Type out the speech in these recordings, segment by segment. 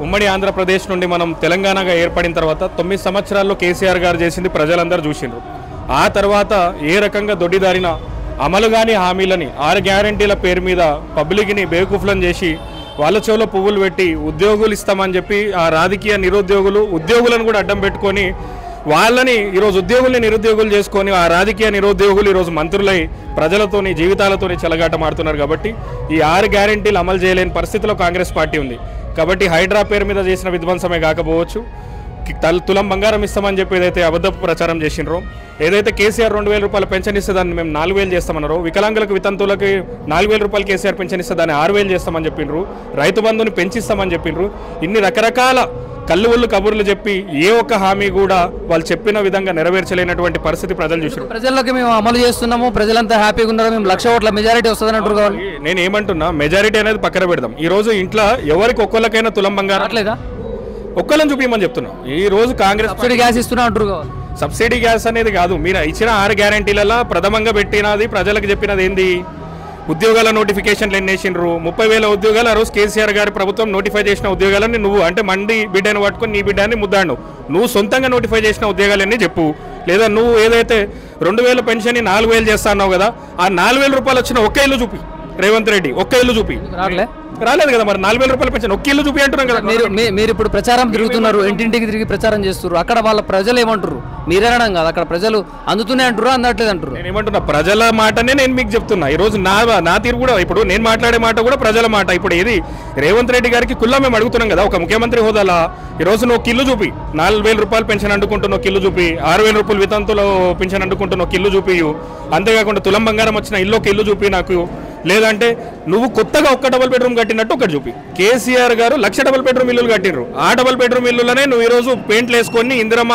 ఉమ్మడి ఆంధ్రప్రదేశ్ నుండి మనం తెలంగాణగా ఏర్పడిన తర్వాత 9 సంవత్సరాల్లో కేసీఆర్ గారు చేసింది ప్రజలందరూ చూసిండ్రు. ఆ తర్వాత ఏ రకంగా దొడ్డిదారిన అమలు కాని హామీలని 6 గ్యారంటీల పేరు మీద పబ్లిక్ని బేవకూఫ్లను చేసి వాళ్ళ చెవులో పువ్వులు పెట్టి ఉద్యోగులు ఇస్తామని చెప్పి ఆ రాజకీయ ఉద్యోగులను కూడా అడ్డం పెట్టుకొని వాళ్ళని ఈరోజు ఉద్యోగుల్ని నిరుద్యోగులు చేసుకొని ఆ రాజకీయ నిరుద్యోగులు ఈరోజు మంత్రులై ప్రజలతోని జీవితాలతోని చెలగాట మారుతున్నారు. కాబట్టి ఈ 6 గ్యారంటీలు అమలు చేయలేని పరిస్థితిలో కాంగ్రెస్ పార్టీ ఉంది. కాబట్టి హైడ్రా పేరు మీద చేసిన విధ్వంసమే కాకపోవచ్చు, తులం బంగారం ఇస్తామని చెప్పి ఏదైతే అబద్ధపు ప్రచారం చేసినారో, ఏదైతే కేసీఆర్ 2,000 రూపాయల పెన్షన్ ఇస్తే దాన్ని మేము 4,000 చేస్తామన్నారో, వికలాంగులకు వితంతువులకి 4,000 రూపాయలు కేసీఆర్ పెన్షన్ ఇస్తే దాన్ని 6,000 చేస్తామని చెప్పిండ్రు, రైతు బంధుని పెంచిస్తామని చెప్పిండ్రు. ఇన్ని రకరకాల కల్లువల్లు కబుర్లు చెప్పి ఏ ఒక్క హామీ కూడా వాళ్ళు చెప్పిన విధంగా నెరవేర్చలేనటువంటి పరిస్థితి ప్రజలు చూసారు. ప్రజల్లోకి మేము అమలు చేస్తున్నాము, ప్రజలంతా హ్యాపీగా ఉన్నారు, మేము 1,00,000 ఓట్ల మెజారిటీ వస్తుందని అంటారు. కావాలి నేను ఏమంటున్నా, మెజారిటీ అనేది పక్కన పెడదాం. ఈ రోజు ఇంట్లో ఎవరికి ఒక్కళ్ళకైనా తులం బంగారం లేదా ఒక్కళ్ళని చూపించమని చెప్తున్నాం. ఈ రోజు కాంగ్రెస్ సబ్సిడీ గ్యాస్ ఇస్తున్నా అంటారు. సబ్సిడీ గ్యాస్ అనేది కాదు, మీరు ఇచ్చిన 6 గ్యారంటీలలో ప్రథమంగా పెట్టినది ప్రజలకు చెప్పినది ఏంది? ఉద్యోగాల నోటిఫికేషన్లు ఎన్నేసిండ్రు. 30,000 ఉద్యోగాలు ఆ రోజు కేసీఆర్ గారి ప్రభుత్వం నోటిఫై చేసిన ఉద్యోగాలని నువ్వు అంటే మండి బిడ్డను పట్టుకొని నీ బిడ్డని ముద్దాడు నువ్వు సొంతంగా నోటిఫై చేసిన ఉద్యోగాలన్నీ చెప్పు. లేదా నువ్వు ఏదైతే 2,000 పెన్షన్ 4,000 చేస్తా అన్నావు కదా, ఆ 4,000 రూపాయలు వచ్చిన ఒక్క ఇల్లు చూపి. రేవంత్ రెడ్డి ఒక్క ఇల్లు చూపి. రాలేదు కదా మరి 4,000 రూపాయలు పెన్షన్ ఒక్క ఇల్లు చూపి అంటున్నాం కదా. మీరు ఇప్పుడు ప్రచారం తిరుగుతున్నారు, ఇంటింటికి తిరిగి ప్రచారం చేస్తున్నారు. అక్కడ వాళ్ళ ప్రజలు ఏమంటారు? మీరేనడం కాదు, అక్కడ ప్రజలు అందుతూనే అంటారు, అందట్లేదు అంటారు. నేను ఏమంటున్నా, ప్రజల మాటనే నేను మీకు చెప్తున్నా. ఈ రోజు నా తీరు కూడా, ఇప్పుడు నేను మాట్లాడే మాట కూడా ప్రజల మాట. ఇప్పుడు ఏది రేవంత్ రెడ్డి గారికి కుల్లా మేము అడుగుతున్నాం కదా, ఒక ముఖ్యమంత్రి హోదాలా ఈ రోజు నువ్వు కిల్లు చూపి. 4,000 రూపాయలు పెన్షన్ అంటుకుంటున్నావు కిల్లు చూపి, 6,000 రూపాయలు వితంతులో పెన్షన్ అంటుకుంటున్నావు కిల్లు చూపి. అంతేకాకుండా తులం బంగారం వచ్చిన ఇల్లు ఒక ఇల్లు చూపి నాకు. లేదంటే నువ్వు కొత్తగా ఒక్క డబుల్ బెడ్రూమ్ కట్టినట్టు ఒకటి చూపి. కేసీఆర్ గారు 1,00,000 డబుల్ బెడ్రూమ్ ఇల్లులు కట్టిర్రు. ఆ డబుల్ బెడ్రూమ్ ఇల్లులనే నువ్వు ఈరోజు పెయింట్లు వేసుకొని ఇందిరమ్మ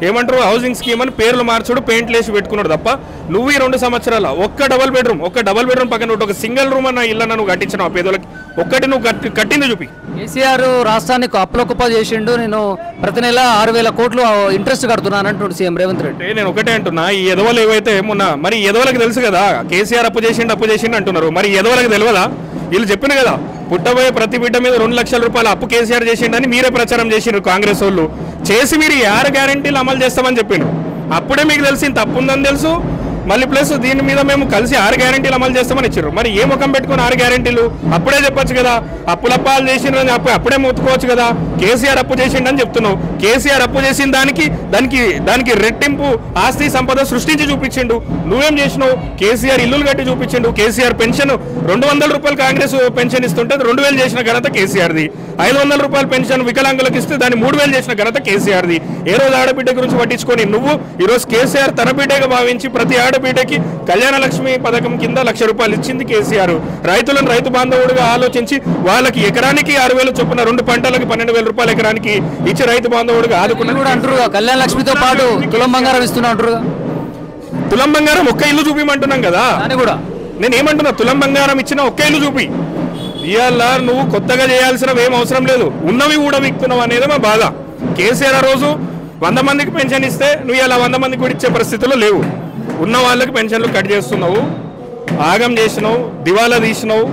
ఏమంటారు హౌసింగ్ స్కీమ్ అని పేర్లు మార్చుడు, పెయింట్లు వేసి పెట్టుకున్నాడు తప్ప నువ్వు ఈ 2 సంవత్సరాల ఒక్క డబుల్ బెడ్రూమ్ పక్కన ఒక సింగిల్ రూమ్ అన్న ఇల్లు నువ్వు కట్టించిన పేదలకు ఒక్కటి నువ్వు కట్టింది చూపి. కేసీఆర్ రాష్ట్రాన్ని అప్పులకుప్ప చేసిండు, నేను ప్రతి నెల 6,000 కోట్లు ఇంట్రెస్ట్ కడుతున్నాను అంటున్నాడు సీఎం రేవంత్ రెడ్డి. నేను ఒకటే అంటున్నా, ఈ ఎదవలు ఏవైతే మొన్న మరి ఎదవలకు తెలుసు కదా కేసీఆర్ అప్పు చేసిండు అంటున్నారు. మరి ఎదవలకు తెలియదా? వీళ్ళు చెప్పిన కదా పుట్టబోయే ప్రతి బిడ్డ మీద 2,00,000 రూపాయలు అప్పు కేసీఆర్ చేసిండని మీరే ప్రచారం చేసిండ్రు కాంగ్రెస్ వాళ్ళు. చేసి మీరు 6 గ్యారంటీలు అమలు చేస్తామని చెప్పిండ్రు. అప్పుడే మీకు తెలిసి తప్పు ఉందని తెలుసు. మళ్ళీ ప్లస్ దీని మీద మేము కలిసి 6 గ్యారంటీలు అమలు చేస్తామని ఇచ్చారు. మరి ఏ ముఖం పెట్టుకుని 6 గ్యారంటీలు అప్పుడే చెప్పొచ్చు కదా. అప్పులప్పాలు చేసిండ్రని అప్పుడే మొత్తుకోవచ్చు కదా. కేసీఆర్ అప్పు చేసిండని చెప్తున్నావు. కేసీఆర్ అప్పు చేసిన దానికి రెట్టింపు ఆస్తి సంపద సృష్టించి చూపించిండు. నువ్వేం చేసినావు? కేసీఆర్ ఇల్లులు కట్టి చూపించిండు. కేసీఆర్ పెన్షన్ 200 రూపాయలు కాంగ్రెస్ పెన్షన్ ఇస్తుంటే 2,000 చేసిన ఘనత కేసీఆర్ది. 500 రూపాయల పెన్షన్ వికలాంగులకు ఇస్తే దాన్ని 3,000 చేసిన ఘనత కేసీఆర్ది. ఏ రోజు ఆడబిడ్డ గురించి పట్టించుకొని నువ్వు ఈరోజు కేసీఆర్ తన బిడ్డగా భావించి ప్రతి ఆడబిడ్డకి కళ్యాణ లక్ష్మి పథకం కింద 1,00,000 రూపాయలు ఇచ్చింది కేసీఆర్. రైతులను రైతు బాంధవుడిగా ఆలోచించి వాళ్ళకి ఎకరానికి 6,000 చొప్పున 2 పంటలకు 12,000 రూపాయలు ఎకరానికి ఇచ్చి రైతు బాంధవుడిగా ఆదుకున్నాడు అంటారు. కళ్యాణ లక్ష్మితో పాటు తులం బంగారం ఇస్తున్నా అంటారు. తులం బంగారం ఒక్క ఇల్లు చూపిమంటున్నాం కదా. కూడా నేను ఏమంటున్నా, తులం బంగారం ఇచ్చిన ఒక్క ఇల్లు చూపి. ఇవాళ నువ్వు కొత్తగా చేయాల్సినవి ఏం అవసరం లేదు, ఉన్నవి కూడా విక్తున్నావు అనేది మా బాధ. కేసీఆర్ ఆ రోజు 100 మందికి పెన్షన్ ఇస్తే నువ్వు ఇలా 100 మందికి కూడా ఇచ్చే పరిస్థితుల్లో లేవు. ఉన్న వాళ్ళకి పెన్షన్లు కట్ చేస్తున్నావు, ఆగం చేసినావు, దివాలా తీసినావు.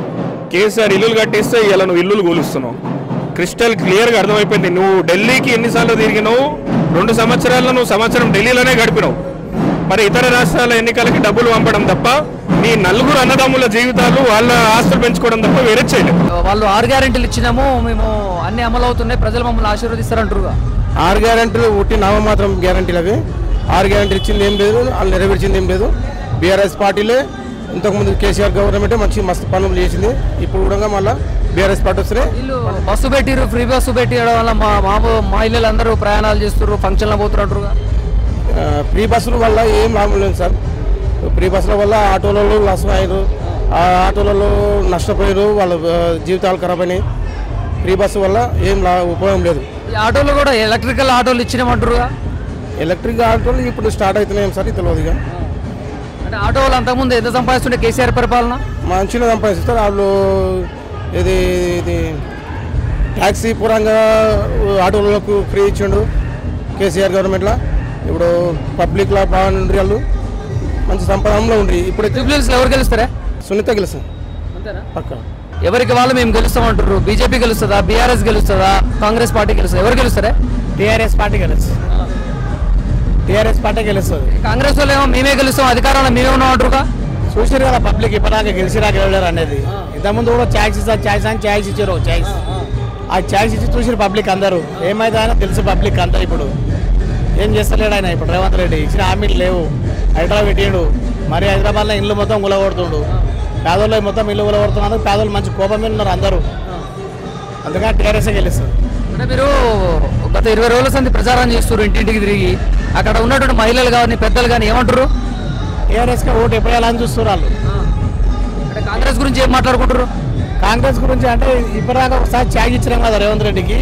కేసీఆర్ ఇల్లులు కట్టిస్తే ఇలా నువ్వు ఇల్లులు కూలుస్తున్నావు. క్రిస్టల్ క్లియర్గా అర్థమైపోయింది. నువ్వు ఢిల్లీకి ఎన్నిసార్లు తిరిగినావు? 2 సంవత్సరాల్లో నువ్వు సంవత్సరం ఢిల్లీలోనే గడిపినావు. మరి ఇతర రాష్ట్రాల ఎన్నికలకి డబ్బులు పంపడం తప్ప నీ 4 అన్నదమ్ముల జీవితాలు వాళ్ళ ఆస్తులు పెంచుకోవడం తప్ప వేరే చేయలేదు. వాళ్ళు 6 గ్యారెంటీలు ఇచ్చినాము, మేము అన్ని అమలు అవుతున్నాయి, ప్రజలు మమ్మల్ని ఆశీర్వదిస్తారంటారు. 6 గ్యారెంటీలు ఉట్టి నామమాత్రం గ్యారెంటీలు అవి. 6 గ్యారెంటీలు ఇచ్చింది ఏం లేదు, వాళ్ళు నెరవేర్చింది ఏం లేదు. బీఆర్ఎస్ పార్టీలే ఇంతకుముందు కేసీఆర్ గవర్నమెంట్ మస్తు పనులు చేసింది. ఇప్పుడు కూడా మళ్ళీ బీఆర్ఎస్ పార్టీ వస్తున్నాయి. వీళ్ళు బస్సు పెట్టిరు, ఫ్రీ బస్సు పెట్టియడం వల్ల మహిళలు అందరూ ప్రయాణాలు చేస్తున్నారు, ఫంక్షన్లో పోతున్నట్టు. ఫ్రీ బస్సుల వల్ల ఏం లాభం లేదు సార్. ఫ్రీ బస్సుల వల్ల ఆటోలలో లాస్ అయ్యారు, ఆ ఆటోలలో నష్టపోయారు, వాళ్ళ జీవితాలు ఖరాబ్ అయినాయి. ఫ్రీ బస్సు వల్ల ఏం ఉపయోగం లేదు. ఆటోలు కూడా ఎలక్ట్రికల్ ఆటోలు ఇచ్చినామంటారు. ఎలక్ట్రిక్ ఆటోలు ఇప్పుడు స్టార్ట్ అవుతున్నాయి సార్, తెలియదుగా. అంటే ఆటో వాళ్ళు అంతకుముందు ఎంత సంపాదిస్తుంటే కేసీఆర్ పరిపాలన మంచిగా సంపాదిస్తారు వాళ్ళు. ఇది ట్యాక్సీ పూరంగా ఆటోలకు ఫ్రీ ఇచ్చిండు కేసీఆర్ గవర్నమెంట్లో. ఇప్పుడు పబ్లిక్లో బాగుండ్రి, వాళ్ళు మంచి సంపాదనలో ఉండ్రి. ఇప్పుడు ఎవరు గెలుస్తారా? సునీత గెలుస్తాం పక్క. ఎవరికి వాళ్ళు మేము గెలుస్తామంటారు? బీజేపీ గెలుస్తుందా, బీఆర్ఎస్ గెలుస్తుందా, కాంగ్రెస్ పార్టీ గెలుస్తుందా? ఎవరు గెలుస్తారే? టీఆర్ఎస్ పార్టీ గెలుస్తుంది. టీఆర్ఎస్ పార్టీ గెలుస్తుంది. కాంగ్రెస్ వాళ్ళు ఏమో మేమే గెలుస్తాం, అధికారంలో మేమే ఉన్నాం అంటారుగా. చూసారు కదా పబ్లిక్ ఇప్పటిదాకా గెలిచిరా గెలవలేరు అనేది. ఇంతకుముందు కూడా ఛాయిస్ ఇస్తారు, ఛాయిస్ అని ఛాయిస్ ఇచ్చారు. ఛాయిస్ ఆ ఛాయిస్ ఇచ్చి చూసారు పబ్లిక్ అందరూ. ఏమైతే ఆయన తెలుసు పబ్లిక్ అంతా. ఇప్పుడు ఏం చేస్తలేడు ఆయన. ఇప్పుడు రేవంత్ రెడ్డి ఇచ్చిన హామీలు లేవు. హైదరాబాద్ పెట్టిండు. మరి హైదరాబాద్లో ఇల్లు మొత్తం గులగొడుతుండు. పేదోళ్ళు మొత్తం ఇల్లు గులగొడుతున్నారు. పేదోళ్ళు మంచి కోపం మీద ఉన్నారు అందరూ. అందుకని టీఆర్ఎస్ఏ గెలుస్తారు. అంటే మీరు గత 20 రోజుల సంది ప్రచారం చేస్తారు ఇంటింటికి తిరిగి. అక్కడ ఉన్నటువంటి మహిళలు కానీ పెద్దలు కానీ ఏమంటారు? టీఆర్ఎస్కి ఓటు ఎప్పుడు ఎలా అని చూస్తారు వాళ్ళు. అంటే కాంగ్రెస్ గురించి ఏం మాట్లాడుకుంటారు? కాంగ్రెస్ గురించి అంటే ఇప్పటిదాకా ఒకసారి ఛాయిస్ ఇచ్చినాం కదా రేవంత్ రెడ్డికి.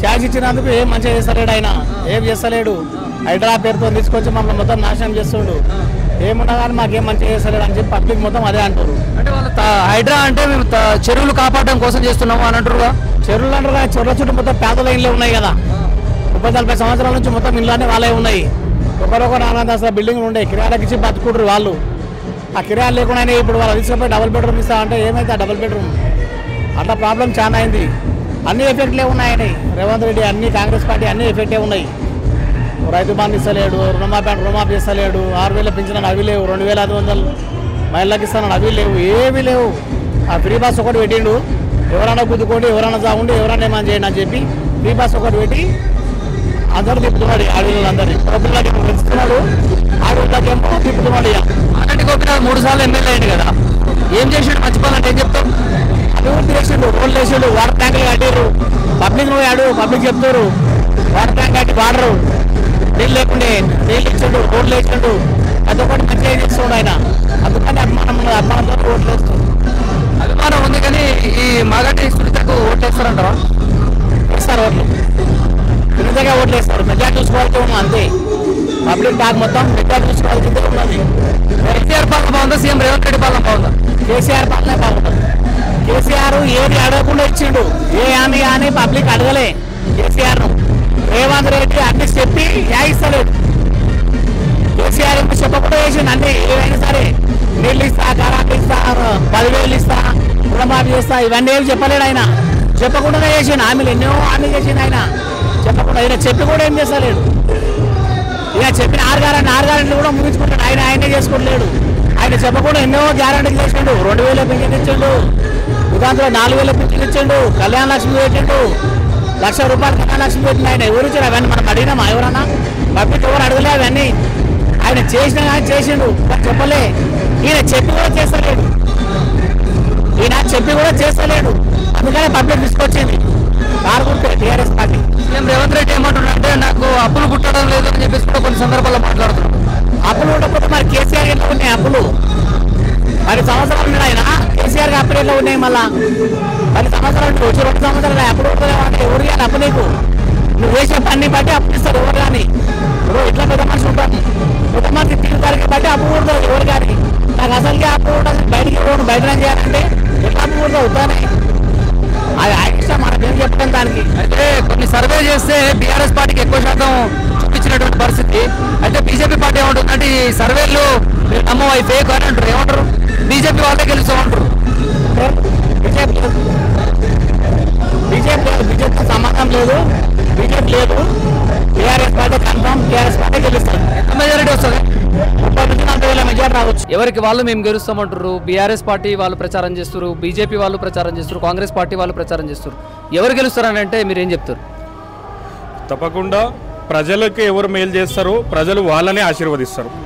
ఛాయిస్ ఇచ్చినందుకు ఏం మంచిగా చేస్తలేడు ఆయన. ఏం చేస్తలేడు. హైదరాబాద్ పేరుతో తీసుకొచ్చి మమ్మల్ని మొత్తం నాశనం చేస్తుండు. ఏమున్నా కానీ మాకేం మంచిగా చేస్తలేడు అని చెప్పి పబ్లిక్ మొత్తం అదే అంటారు. అంటే వాళ్ళు హైడ్రా అంటే మేము చెరువులు కాపాడడం కోసం చేస్తున్నాము అని అంటారుగా. చెరువులు అంటారు కదా, చెరువుల చుట్టూ మొత్తం పేదల ఇళ్ళే ఉన్నాయి కదా. 30-40 సంవత్సరాల నుంచి మొత్తం ఇళ్ళనే వాళ్ళే ఉన్నాయి. ఒకరొకరు 400 బిల్డింగ్లు ఉండే కిరాయిలకు ఇచ్చి బతుకుంటారు వాళ్ళు. ఆ కిరాయిలు లేకుండానే ఇప్పుడు వాళ్ళు తీసుకుపోయి డబుల్ బెడ్రూమ్ ఇస్తా అంటే ఏమైతే ఆ డబుల్ బెడ్రూమ్ అట్లా ప్రాబ్లం చాలా అయింది. అన్ని ఎఫెక్ట్లే ఉన్నాయని రేవంత్ రెడ్డి అన్ని కాంగ్రెస్ పార్టీ అన్ని ఎఫెక్టే ఉన్నాయి. రైతు బంధు ఇస్తలేడు, రుణమాఫీ ఇస్తలేడు, 6,000 పింఛన్ అవి లేవు, 2,500 మహిళలకు ఇస్తానని అవి లేవు, ఏమీ లేవు. ఆ ఫ్రీ బస్ ఒకటి పెట్టిండు. ఎవరైనా గుద్దుకోండి, ఎవరైనా చావుండి, ఎవరైనా ఏమైనా చేయండి అని చెప్పి ఫ్రీ బస్ ఒకటి పెట్టి అందరూ తిప్పుతున్నాడు. ఆడపిల్లలందరినీ పిల్లలకి పెంచుతున్నాడు, ఆడపిల్లకేమో తిప్పుతున్నాడు. ఇక అలాంటి గోపినాథ్ 3 సార్లు ఎమ్మెల్యే అయింది కదా, ఏం చేసాడు మంచి పని అంటే ఏం చెప్తాం? అభివృద్ధి చేసిండు, రోడ్లు వేసిండు, వాటర్ ట్యాంకులు కట్టారు. పబ్లిక్ పోయాడు, పబ్లిక్ చెప్తారు వాటర్ ట్యాంక్ కట్టి వాడరు. నీళ్ళు లేకుండే నీళ్ళు ఇచ్చిండు, రోడ్లు వేసిండు. అది ఒకటి మంచిగా చేస్తుండు ఆయన. అందుకని అభిమానంతో ఓట్లు వేస్తుంది. అభిమానం ఉంది కానీ ఈ మాగంటి సునీతకు ఓట్లేస్తారంటారా? వేస్తారు ఓట్లు, సునీతగా ఓట్లు వేస్తారు. మెజార్టీ చూసుకోవాల్సి ఉన్నాం అంతే. పబ్లిక్ టాక్ మొత్తం మెజార్టీ చూసుకోవాల్సి ఉన్నది. కేసీఆర్ పాలన బాగుందా, సీఎం రేవంత్ రెడ్డి పాలన బాగుందా? కేసీఆర్ పాలనే బాగుంటుంది. కేసీఆర్ ఏది అడగకుండా ఇచ్చిండు. ఏ హామీ కానీ పబ్లిక్ అడగలే కేసీఆర్ను. రేవంత్ రెడ్డి అన్ని చెప్పి ఇస్తలేడు. కేసీఆర్ ఏమో చెప్పకుండా చేసిండు అన్ని. ఏవైనా సరే నీళ్ళు ఇస్తా, కరెంట్ ఇస్తా, 10,000 ఇస్తా, రుణమాఫీ చేస్తా, ఇవన్నీ ఏమి చెప్పలేడు ఆయన. చెప్పకుండానే చేసిండు హామీలు. ఎన్నో హామీ చేసిండు ఆయన చెప్పకుండా. ఆయన చెప్పి కూడా ఏం చేస్తలేడు. ఇక చెప్పిన 6 గ్యారెంటీలు కూడా ముగించుకుంటాడు. ఆయనే చేసుకోలేడు. ఆయన చెప్పకుండా ఎన్నో గ్యారెంటీలు చేసిండు. 2,000 పింఛన్ ఇచ్చిండు, ఉదాంతో 4,000 పింఛన్ ఇచ్చిండు, కళ్యాణ లక్ష్మి పెట్టిండు, 1,00,000 రూపాయలు కళ్యాణ లక్ష్మి పెట్టిండు. ఆయన ఎవరు ఇచ్చారు అవన్నీ మనం అడిగినామా? ఎవరన్నా పబ్లిక్ ఎవరు అడగలే అవన్నీ. ఆయన చేసినా కానీ చేసిండు, చెప్పలే. ఈయన చెప్పి కూడా చేస్తలేడు. అందుకనే పబ్లిక్ తీసుకొచ్చింది కారుకుంటే TRS party. CM Revanth Reddy ఏమంటున్నాడంటే నాకు అప్పులు పుట్టడం లేదు అని చెప్పేసి కూడా కొన్ని సందర్భాల్లో మాట్లాడుతున్నాడు. అప్పులు ఉండకపోతే మరి కేసీఆర్ ఎట్లా ఉన్నాయి అప్పులు? 10 సంవత్సరాలు ఉన్నాయి ఆయన. కేసీఆర్ అప్పులు ఎట్లా ఉన్నాయి? మళ్ళా 10 సంవత్సరాలు వచ్చి 2 సంవత్సరాలు అప్పుడు అంటే ఎవరు కానీ అప్పు నీకు నువ్వు వేసే పని బట్టి అప్పు ఇస్తారు ఎవరు కానీ. ఇప్పుడు ఇట్లా పెద్ద మనిషి ఉంటాను, పెద్ద మనిషి తీరుతారికి బట్టి అప్పు కూడతావు ఎవరు కానీ. నాకు అసలుకే అప్పు ఉంటుంది. బయటికి ఎవరు బయట చేయాలంటే ఎట్లా అప్పు కూడతావు అవుతానే. అది ఆయన మనకు ఏం చెప్తాను దానికి. అయితే కొన్ని సర్వే చేస్తే బీఆర్ఎస్ పార్టీకి ఎక్కువ శాతం చూపించినటువంటి పరిస్థితి. అయితే బీజేపీ పార్టీ ఏమంటుందంటే ఈ సర్వేలు మీరు నమ్మవు ఫేక్ అని అంటారు. ఏమంటారు? బీజేపీ వాళ్ళే గెలుస్తామంటారు. బీజేపీ సంబంధం లేదు. బీజేపీ లేదు. TRS party confirm. TRS party గెలుస్తుంది. ఎంత మెజారిటీ వస్తుంది? 30,000 మెజారిటీ రావచ్చు. ఎవరికి వాళ్ళు మేము గెలుస్తామంటారు. బీఆర్ఎస్ పార్టీ వాళ్ళు ప్రచారం చేస్తారు, బీజేపీ వాళ్ళు ప్రచారం చేస్తారు, కాంగ్రెస్ పార్టీ వాళ్ళు ప్రచారం చేస్తారు. ఎవరు గెలుస్తారని అంటే మీరు ఏం చెప్తారు? తప్పకుండా ప్రజలకు ఎవరు మేలు చేస్తారో ప్రజలు వాళ్ళనే ఆశీర్వదిస్తారు.